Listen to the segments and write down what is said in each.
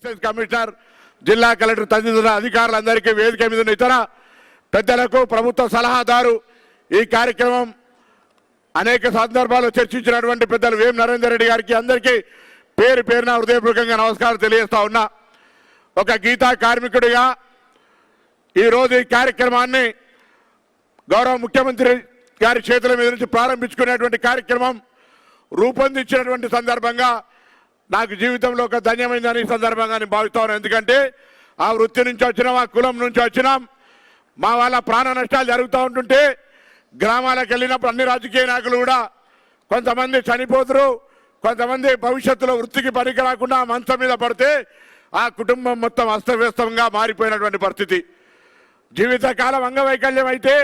Excise commissioner, జిల్లా collector తదితర అధికారులందరికీ, వేదిక మీద ఉన్న ఇతర పెద్దలకు, ప్రభుత్వ సలహాదారు, ఈ కార్యక్రమం అనేక సందర్భాల్లో చర్చించినటువంటి పెద్దలు వేం నరేందర్ రెడ్డి గారికి అందరికీ పేరు పేరున హృదయపూర్వకంగా నమస్కారం తెలియజేస్తా ఉన్నా. ఒక గీతా కార్మికుడిగా ఈరోజు ఈ కార్యక్రమాన్ని గౌరవ ముఖ్యమంత్రి గారి చేతుల మీద నుంచి ప్రారంభించుకునేటువంటి కార్యక్రమం రూపొందించినటువంటి సందర్భంగా నాకు జీవితంలో ఒక ధన్యమైందని ఈ సందర్భంగా నేను భావిస్తాను. ఎందుకంటే ఆ వృత్తి నుంచి వచ్చినాం, ఆ కులం నుంచి వచ్చినాం, మా వాళ్ళ ప్రాణ నష్టాలు జరుగుతూ ఉంటుంటే గ్రామాలకు వెళ్ళినప్పుడు అన్ని రాజకీయ నాయకులు కూడా కొంతమంది చనిపోతురు, కొంతమంది భవిష్యత్తులో వృత్తికి పనికి రాకుండా మంచం మీద పడితే ఆ కుటుంబం మొత్తం అస్తవ్యస్తంగా మారిపోయినటువంటి పరిస్థితి. జీవితకాలం అంగవైకల్యం అయితే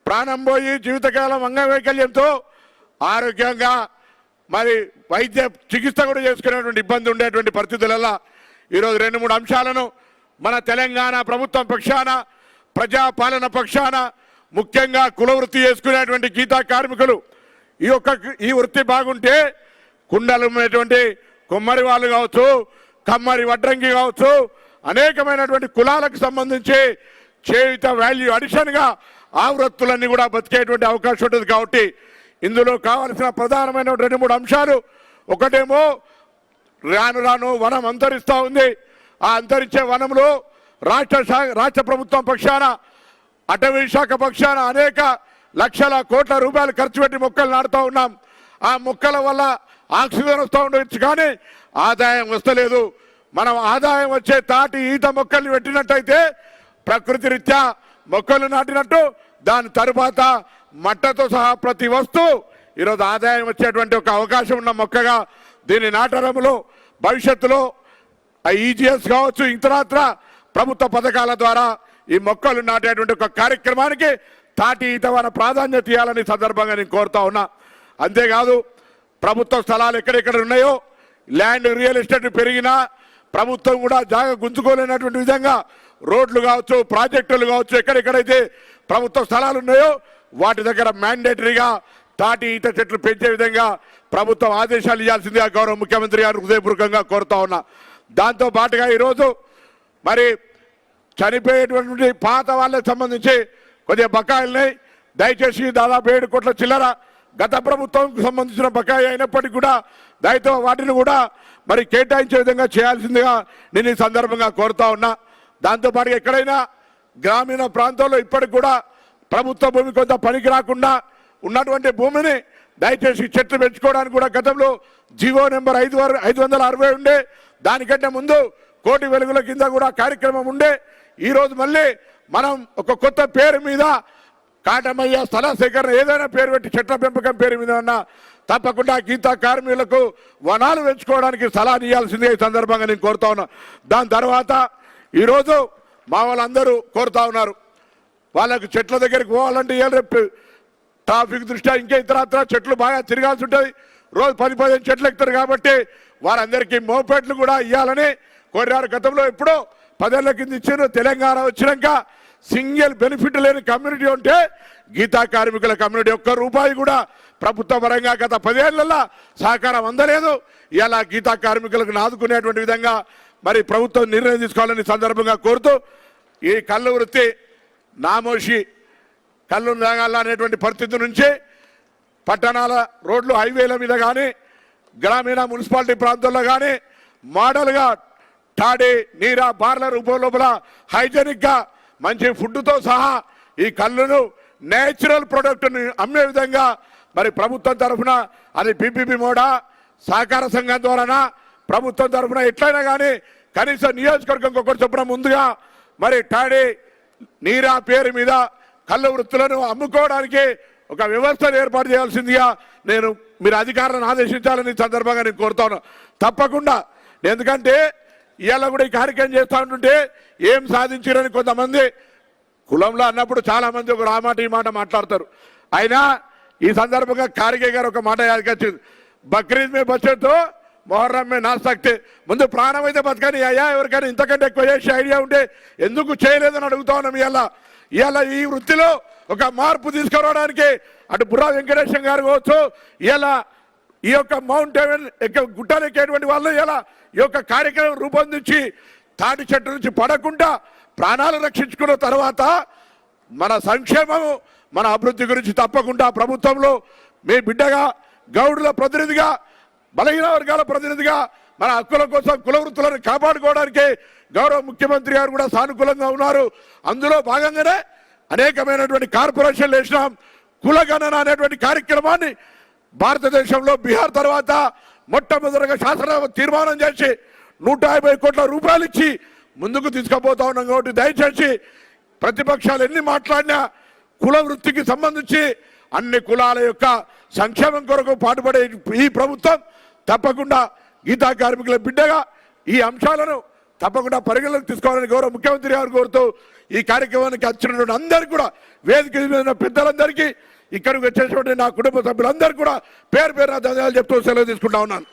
ప్రాణం పోయి జీవితకాలం అంగవైకల్యంతో ఆరోగ్యంగా మరి వైద్య చికిత్స కూడా చేసుకునేటువంటి ఇబ్బంది ఉండేటువంటి పరిస్థితులలో ఈరోజు 2-3 అంశాలను మన తెలంగాణ ప్రభుత్వం పక్షాన, ప్రజాపాలన పక్షాన, ముఖ్యంగా కుల వృత్తి చేసుకునేటువంటి గీతా కార్మికులు ఈ వృత్తి బాగుంటే కుండలమైనటువంటి కుమ్మరి వాళ్ళు కావచ్చు, కమ్మరి వడ్రంగి కావచ్చు, అనేకమైనటువంటి కులాలకు సంబంధించి చేయుత వాల్యూ అడిషన్గా ఆ వృత్తులన్నీ కూడా బతికేటువంటి అవకాశం ఉంటుంది. కాబట్టి ఇందులో కావాల్సిన ప్రధానమైన 2-3 అంశాలు, ఒకటేమో రాను రాను వనం అంతరిస్తూ ఉంది. ఆ అంతరించే వనంలో రాష్ట్ర ప్రభుత్వం పక్షాన, అటవీ శాఖ పక్షాన అనేక లక్షల కోట్ల రూపాయలు ఖర్చు పెట్టి మొక్కలు నాటుతూ ఉన్నాం. ఆ మొక్కల వల్ల ఆక్సిజన్ వస్తూ ఉండవచ్చు, కానీ ఆదాయం వస్తలేదు. మనం ఆదాయం వచ్చే తాటి ఈత మొక్కల్ని పెట్టినట్టయితే ప్రకృతి రీత్యా మొక్కలు నాటినట్టు దాని తరువాత మట్టతో సహా ప్రతి వస్తువు ఈరోజు ఆదాయం వచ్చేటువంటి ఒక అవకాశం ఉన్న మొక్కగా దీని నాటడంలో భవిష్యత్తులో ఈజీఎస్ కావచ్చు, ఇతరత్ర ప్రభుత్వ పథకాల ద్వారా ఈ మొక్కలు నాటేటువంటి ఒక కార్యక్రమానికి తాటి ఈతవన ప్రాధాన్యత ఇవ్వాలని సందర్భంగా నేను కోరుతా ఉన్నా. అంతేకాదు ప్రభుత్వ స్థలాలు ఎక్కడెక్కడ ఉన్నాయో ల్యాండ్ రియల్ ఎస్టేట్ పెరిగినా ప్రభుత్వం కూడా జాగ గుంజుకోలేనటువంటి విధంగా రోడ్లు కావచ్చు, ప్రాజెక్టులు కావచ్చు, ఎక్కడెక్కడైతే ప్రభుత్వ స్థలాలు ఉన్నాయో వాటి దగ్గర మ్యాండేటరీగా తాటి ఈత చెట్లు పెంచే విధంగా ప్రభుత్వం ఆదేశాలు ఇవ్వాల్సిందిగా గౌరవ ముఖ్యమంత్రి గారు హృదయపూర్వకంగా కోరుతా ఉన్నా. దాంతో పాటుగా ఈరోజు మరి చనిపోయేటువంటి పాత వాళ్ళకి సంబంధించి కొద్దిగా బకాయిలున్నాయి. దయచేసి దాదాపు 7 కోట్ల చిల్లర గత ప్రభుత్వంకు సంబంధించిన బకాయి అయినప్పటికీ కూడా దయతో వాటిని కూడా మరి కేటాయించే విధంగా చేయాల్సిందిగా నేను ఈ సందర్భంగా కోరుతా ఉన్నా. దాంతోపాటు ఎక్కడైనా గ్రామీణ ప్రాంతాల్లో ఇప్పటికి కూడా ప్రభుత్వ భూమి కొంత పనికి రాకుండా ఉన్నటువంటి భూమిని దయచేసి చెట్లు పెంచుకోవడానికి కూడా గతంలో జీవో నెంబర్ 560 ఉండే, దానికంటే ముందు కోటి వెలుగుల కింద కూడా కార్యక్రమం ఉండే. ఈరోజు మళ్ళీ మనం ఒక కొత్త పేరు మీద కాటమయ్య స్థల సేకరణ ఏదైనా పేరు పెట్టి చెట్ల పెంపకం పేరు మీద ఉన్నా తప్పకుండా గీతా కార్మికులకు వనాలు పెంచుకోవడానికి సలహా ఇవ్వాల్సిందే ఈ సందర్భంగా నేను కోరుతా ఉన్నా. దాని తర్వాత ఈరోజు మా వాళ్ళందరూ కోరుతా ఉన్నారు, వాళ్ళకు చెట్ల దగ్గరికి పోవాలంటే రేపు ట్రాఫిక్ దృష్ట్యా ఇంకా ఇతరత్ర చెట్లు బాగా తిరగాల్సి ఉంటుంది. రోజు 10-15 చెట్లు ఎక్కుతారు. కాబట్టి వారందరికీ మోపెట్లు కూడా ఇవ్వాలని కోరారు. గతంలో ఎప్పుడో 10 ఏళ్ల కింద ఇచ్చారు. తెలంగాణ వచ్చినాక సింగిల్ బెనిఫిట్ లేని కమ్యూనిటీ ఉంటే గీతా కార్మికుల కమ్యూనిటీ ₹1 కూడా ప్రభుత్వ పరంగా గత 10 ఏళ్లలో సహకారం అందలేదు. ఇలా గీతా కార్మికులకు ఆదుకునేటువంటి విధంగా మరి ప్రభుత్వం నిర్ణయం తీసుకోవాలని సందర్భంగా కోరుతూ, ఈ కళ్ళు వృత్తి నామోషి కళ్ళు తాగాలనేటువంటి పరిస్థితి నుంచి పట్టణాల రోడ్లు, హైవేల మీద కానీ గ్రామీణ మున్సిపాలిటీ ప్రాంతాల్లో కానీ మోడల్గా తాడి నీరా బార్ల రూపం లోపల హైజెనిక్గా మంచి ఫుడ్తో సహా ఈ కళ్ళును నేచురల్ ప్రొడక్ట్ని అమ్మే విధంగా మరి ప్రభుత్వం తరఫున అది పిపిపి మోడా సహకార సంఘం ద్వారానా ప్రభుత్వం తరఫున ఎట్లయినా కానీ కనీసం నియోజకవర్గం ఒకటి చొప్పున ముందుగా మరి తాడి నీరా పేరు మీద కళ్ళు వృత్తులను అమ్ముకోవడానికి ఒక వ్యవస్థను ఏర్పాటు చేయాల్సిందిగా మీరు అధికారులను ఆదేశించాలని సందర్భంగా నేను కోరుతాను. తప్పకుండా, ఎందుకంటే ఇవాళ కూడా ఈ కార్యక్రమం చేస్తూ ఉంటుంటే ఏం సాధించారని కొంతమంది కులంలో అన్నప్పుడు చాలామంది ఒక మాట ఈ మాట మాట్లాడతారు. అయినా ఈ సందర్భంగా ఖార్గే గారు ఒక మాట యాదకొచ్చింది, బక్రీద్ మే బచ్చతో మొహర్రం మే నా సక్తే. ముందు ప్రాణం అయితే బతకని అయ్యా, ఎవరికైనా ఇంతకంటే ఎక్కువ చేసే ఐడియా ఉంటే ఎందుకు చేయలేదని అడుగుతా ఉన్నాం. ఇవాళ ఈ వృత్తిలో ఒక మార్పు తీసుకురావడానికి అటు బుర్రా వెంకటేశం గారు కావచ్చు, ఇలా ఈ యొక్క మౌంట్ ఎవెన్ గుట్టలు ఎక్కేటువంటి వాళ్ళు ఇలా ఈ యొక్క కార్యక్రమం రూపొందించి తాటి చెట్టు నుంచి పడకుండా ప్రాణాలు రక్షించుకున్న తర్వాత మన సంక్షేమము మన అభివృద్ధి గురించి తప్పకుండా ప్రభుత్వంలో మీ బిడ్డగా గౌడుల ప్రతినిధిగా బలహీన వర్గాల ప్రతినిధిగా మన హక్కుల కోసం కుల వృత్తులను కాపాడుకోవడానికి గౌరవ ముఖ్యమంత్రి గారు కూడా సానుకూలంగా ఉన్నారు. అందులో భాగంగానే అనేకమైనటువంటి కార్పొరేషన్లు వేసినాం. కులగణన అనేటువంటి కార్యక్రమాన్ని భారతదేశంలో బీహార్ తర్వాత మొట్టమొదటిగా శాసన తీర్మానం చేసి 150 కోట్ల రూపాయలు ఇచ్చి ముందుకు తీసుకుపోతా ఉన్నాం. కాబట్టి దయచేసి ప్రతిపక్షాలు ఎన్ని మాట్లాడినా కుల వృత్తికి సంబంధించి అన్ని కులాల యొక్క సంక్షేమం కొరకు పాటుపడే ఈ ప్రభుత్వం తప్పకుండా గీతా కార్మికుల బిడ్డగా ఈ అంశాలను తప్పకుండా పరిగణలోకి తీసుకోవాలని గౌరవ ముఖ్యమంత్రి గారు కోరుతూ ఈ కార్యక్రమానికి వచ్చినటువంటి అందరికీ కూడా వేదిక మీద పెద్దలందరికీ ఇక్కడికి వచ్చేటువంటి నా కుటుంబ సభ్యులందరికీ కూడా పేరు పేరున ధన్యవాదాలు చెప్తూ సెలవు తీసుకుంటా ఉన్నాను.